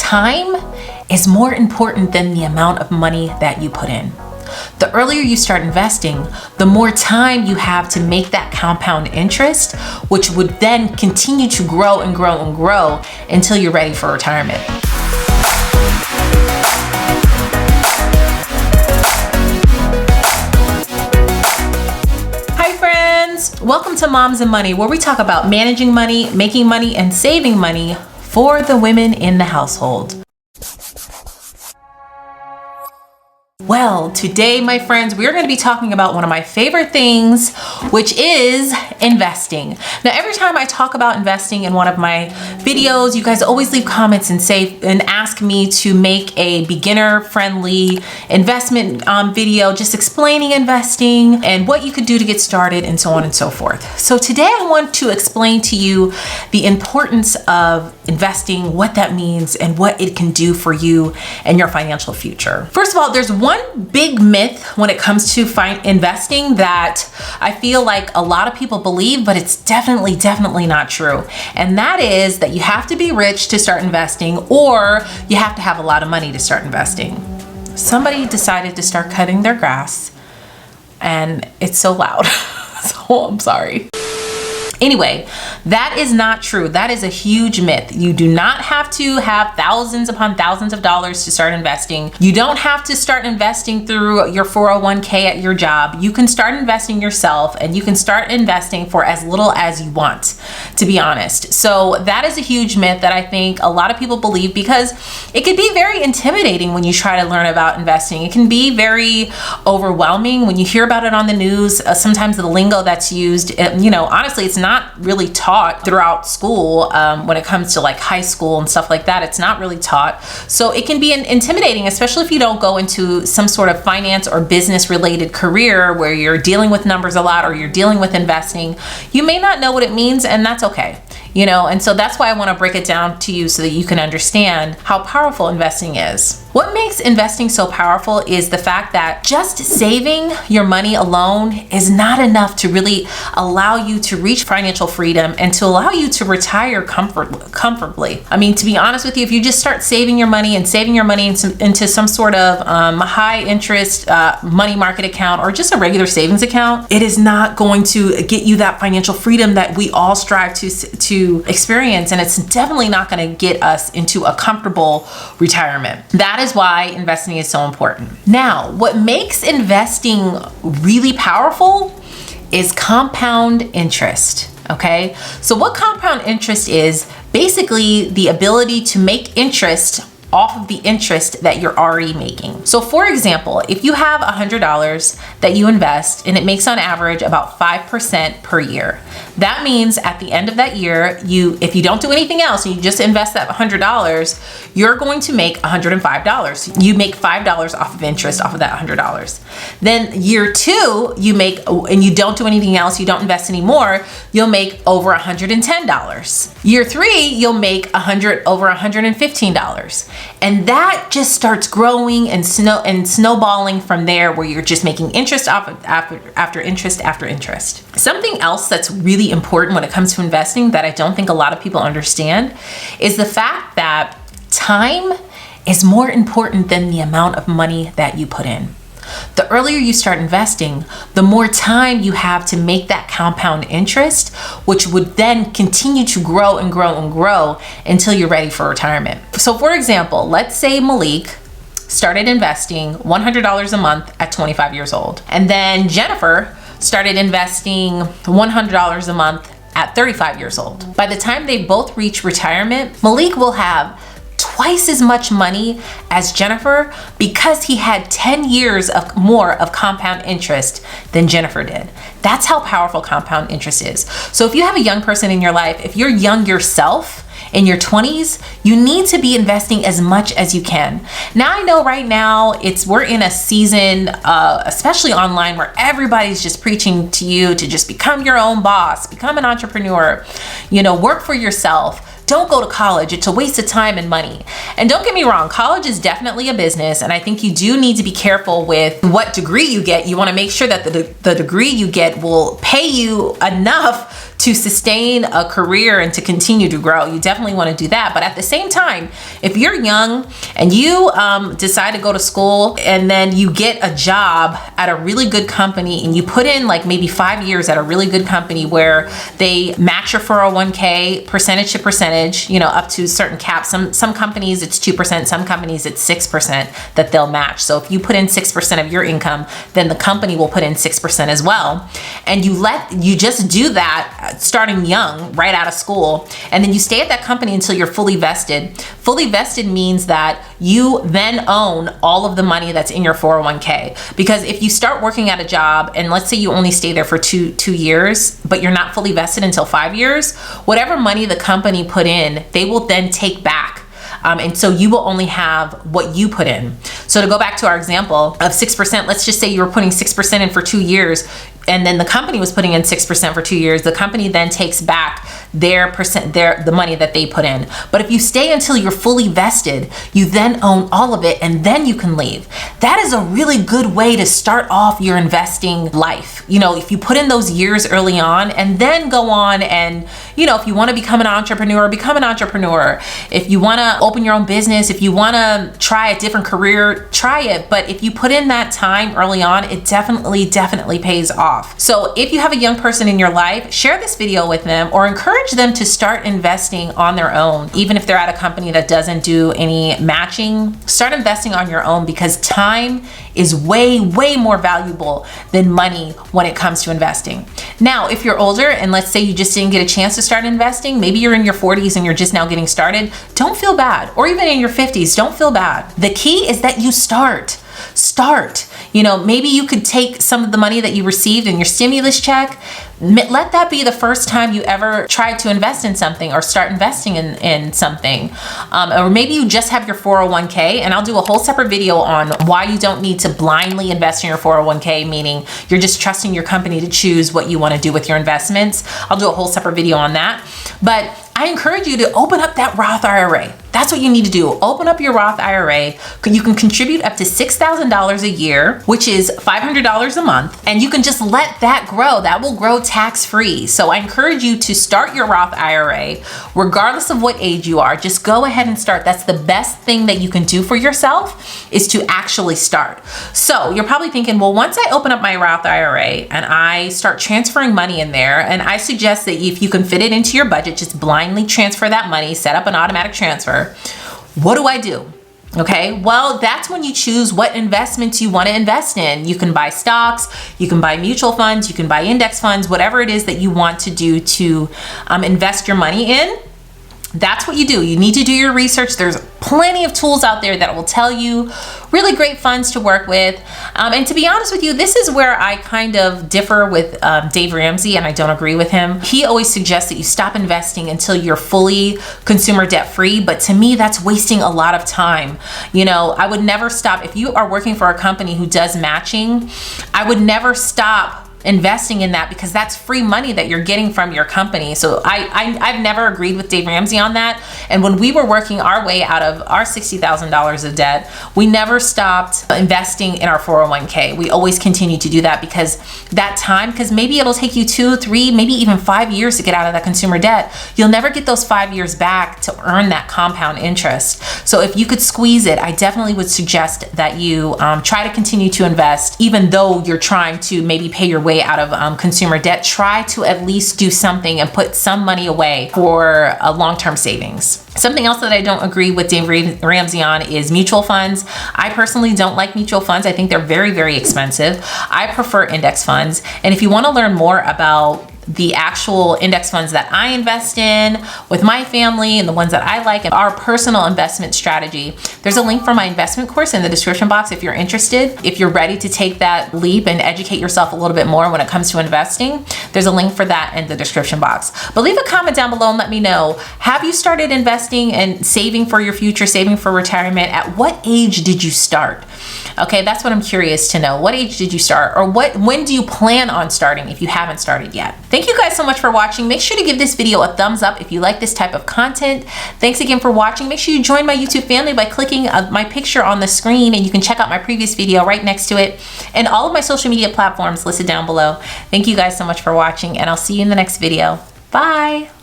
time is more important than the amount of money that you put in. The earlier you start investing, the more time you have to make that compound interest, which would then continue to grow and grow and grow until you're ready for retirement. Hi friends, welcome to Moms and Money, where we talk about managing money, making money, and saving money for the women in the household. Well, today, my friends, we're going to be talking about one of my favorite things, which is investing. Now, every time I talk about investing in one of my videos, you guys always leave comments and ask me to make a beginner-friendly investment video, just explaining investing and what you could do to get started and so on and so forth. So today, I want to explain to you the importance of investing, what that means, and what it can do for you and your financial future. First of all, there's one big myth when it comes to investing that I feel like a lot of people believe, but it's definitely not true. And that is that you have to be rich to start investing, or you have to have a lot of money to start investing. Somebody decided to start cutting their grass and it's so loud. So I'm sorry. Anyway, that is not true. That is a huge myth. You do not have to have thousands upon thousands of dollars to start investing. You don't have to start investing through your 401k at your job. You can start investing yourself, and you can start investing for as little as you want, to be honest. So that is a huge myth that I think a lot of people believe, because it can be very intimidating when you try to learn about investing. It can be very overwhelming when you hear about it on the news. Sometimes the lingo that's used, honestly, it's not really taught throughout school when it comes to like high school and stuff like that. It's not really taught. So it can be intimidating, especially if you don't go into some sort of finance or business related career where you're dealing with numbers a lot or you're dealing with investing. You may not know what it means, and that's okay. And so that's why I want to break it down to you so that you can understand how powerful investing is. What makes investing so powerful is the fact that just saving your money alone is not enough to really allow you to reach financial freedom and to allow you to retire comfortably. I mean, to be honest with you, if you just start saving your money into some sort of high interest money market account or just a regular savings account, it is not going to get you that financial freedom that we all strive to experience, and it's definitely not going to get us into a comfortable retirement. That is why investing is so important. Now, what makes investing really powerful is compound interest. Okay, so what compound interest is basically the ability to make interest off of the interest that you're already making. So for example, if you have $100 that you invest and it makes on average about 5% per year, that means at the end of that year, if you don't do anything else and you just invest that $100, you're going to make $105. You make $5 off of interest off of that $100. Then year two, and you don't do anything else, you don't invest anymore, you'll make over $110. Year three, you'll make over $115. And that just starts growing and snowballing from there, where you're just making interest after interest after interest. Something else that's really important when it comes to investing that I don't think a lot of people understand is the fact that time is more important than the amount of money that you put in. The earlier you start investing, the more time you have to make that compound interest, which would then continue to grow and grow and grow until you're ready for retirement. So for example, let's say Malik started investing $100 a month at 25 years old. And then Jennifer started investing $100 a month at 35 years old. By the time they both reach retirement, Malik will have twice as much money as Jennifer because he had 10 years more of compound interest than Jennifer did. That's how powerful compound interest is. So if you have a young person in your life, if you're young yourself, in your 20s, you need to be investing as much as you can. Now I know right now we're in a season, especially online, where everybody's just preaching to you to just become your own boss, become an entrepreneur, work for yourself. don't go to college. It's a waste of time and money. And don't get me wrong, college is definitely a business, and I think you do need to be careful with what degree you get. You want to make sure that the degree you get will pay you enough to sustain a career and to continue to grow. You definitely want to do that. But at the same time, if you're young and you decide to go to school and then you get a job at a really good company and you put in like maybe 5 years at a really good company where they match your 401k percentage to percentage, you know, up to certain caps. Some companies it's 2%, some companies it's 6% that they'll match. So if you put in 6% of your income, then the company will put in 6% as well. And you just do that starting young, right out of school, and then you stay at that company until you're fully vested. Fully vested means that you then own all of the money that's in your 401k. Because if you start working at a job and let's say you only stay there for two years, but you're not fully vested until 5 years, whatever money the company put in, they will then take back. And so you will only have what you put in. So to go back to our example of 6%, let's just say you were putting 6% in for 2 years, and then the company was putting in 6% for 2 years. The company then takes back the money that they put in. But if you stay until you're fully vested, you then own all of it, and then you can leave. That is a really good way to start off your investing life. You know, if you put in those years early on and then go on and, you know, if you want to become an entrepreneur, become an entrepreneur. If you want to open your own business, if you want to try a different career, try it. But if you put in that time early on, it definitely pays off. So if you have a young person in your life, share this video with them or encourage them to start investing on their own. Even if they're at a company that doesn't do any matching, start investing on your own, because time is way more valuable than money when it comes to investing. Now, if you're older and let's say you just didn't get a chance to start investing, maybe you're in your 40s and you're just now getting started, don't feel bad. Or even in your 50s, don't feel bad. The key is that you start. You know, maybe you could take some of the money that you received in your stimulus check. Let that be the first time you ever tried to invest in something or start investing in something. Or maybe you just have your 401k, and I'll do a whole separate video on why you don't need to blindly invest in your 401k, meaning you're just trusting your company to choose what you want to do with your investments. I'll do a whole separate video on that. But I encourage you to open up that Roth IRA. That's what you need to do. Open up your Roth IRA. You can contribute up to $6,000 a year, which is $500 a month, and you can just let that grow. That will grow tax-free. So I encourage you to start your Roth IRA, regardless of what age you are. Just go ahead and start. That's the best thing that you can do for yourself, is to actually start. So you're probably thinking, well, once I open up my Roth IRA and I start transferring money in there, and I suggest that if you can fit it into your budget, just blindly transfer that money, set up an automatic transfer. What do I do? Okay, well, that's when you choose what investments you want to invest in. You can buy stocks, you can buy mutual funds, you can buy index funds, whatever it is that you want to do to invest your money in. That's what you do. You need to do your research. There's plenty of tools out there that will tell you really great funds to work with. And to be honest with you, this is where I kind of differ with Dave Ramsey, and I don't agree with him. He always suggests that you stop investing until you're fully consumer debt free. But to me, that's wasting a lot of time. You know, I would never stop. If you are working for a company who does matching, I would never stop investing in that, because that's free money that you're getting from your company. So I've never agreed with Dave Ramsey on that. And when we were working our way out of our $60,000 of debt, we never stopped investing in our 401k. We always continue to do that, because that time, because maybe it'll take you 2, 3, maybe even 5 years to get out of that consumer debt. You'll never get those 5 years back to earn that compound interest. So if you could squeeze it, I definitely would suggest that you try to continue to invest, even though you're trying to maybe pay your way out of consumer debt. Try to at least do something and put some money away for a long-term savings. Something else that I don't agree with Dave Ramsey on is mutual funds. I personally don't like mutual funds. I think they're very expensive. I prefer index funds. And if you want to learn more about the actual index funds that I invest in with my family and the ones that I like and our personal investment strategy, there's a link for my investment course in the description box if you're interested. If you're ready to take that leap and educate yourself a little bit more when it comes to investing, there's a link for that in the description box. But leave a comment down below and let me know, have you started investing and saving for your future, saving for retirement? At what age did you start? Okay, that's what I'm curious to know. What age did you start, or when do you plan on starting if you haven't started yet? Thank you guys so much for watching. Make sure to give this video a thumbs up if you like this type of content. Thanks again for watching. Make sure you join my YouTube family by clicking my picture on the screen, and you can check out my previous video right next to it, and all of my social media platforms listed down below. Thank you guys so much for watching, and I'll see you in the next video. Bye.